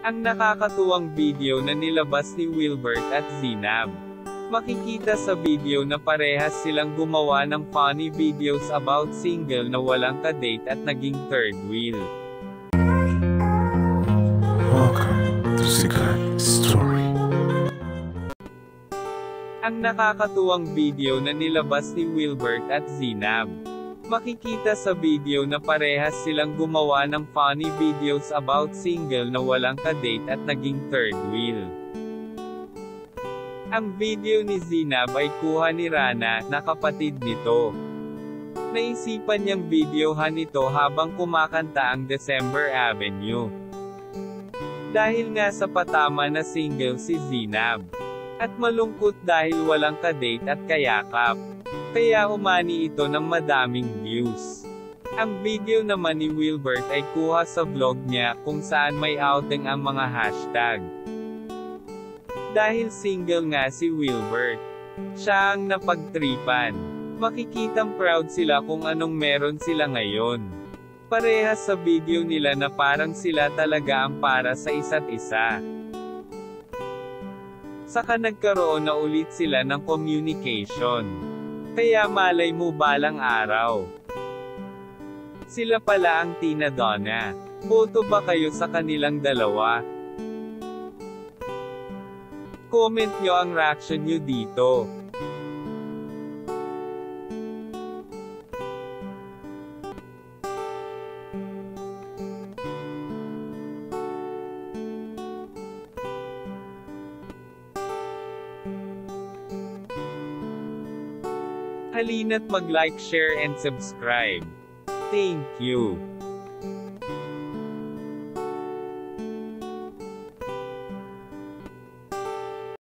Ang nakakatuwang video na nilabas ni Wilbert at Zinab. Makikita sa video na parehas silang gumawa ng funny videos about single na walang ka-date at naging third wheel. Welcome to Sikat Story. Ang nakakatuwang video na nilabas ni Wilbert at Zinab. Makikita sa video na parehas silang gumawa ng funny videos about single na walang ka-date at naging third wheel. Ang video ni Zinab ay kuha ni Rana, na kapatid nito. Naisipan niyang videohan ito habang kumakanta ang December Avenue. Dahil nga sa patama na single si Zinab. At malungkot dahil walang ka-date at kayakap. Kaya umani ito ng madaming views. Ang video naman ni Wilbert ay kuha sa vlog niya kung saan may outing ang mga hashtag. Dahil single nga si Wilbert, siya ang napagtripan. Makikitang proud sila kung anong meron sila ngayon. Parehas sa video nila na parang sila talaga ang para sa isa't isa. Saka nagkaroon na ulit sila ng communication. Kaya malay mo balang araw, sila pala ang Tina Donna. Boto ba kayo sa kanilang dalawa? Comment nyo ang reaction nyo dito. Halina't mag-like, share and subscribe. Thank you.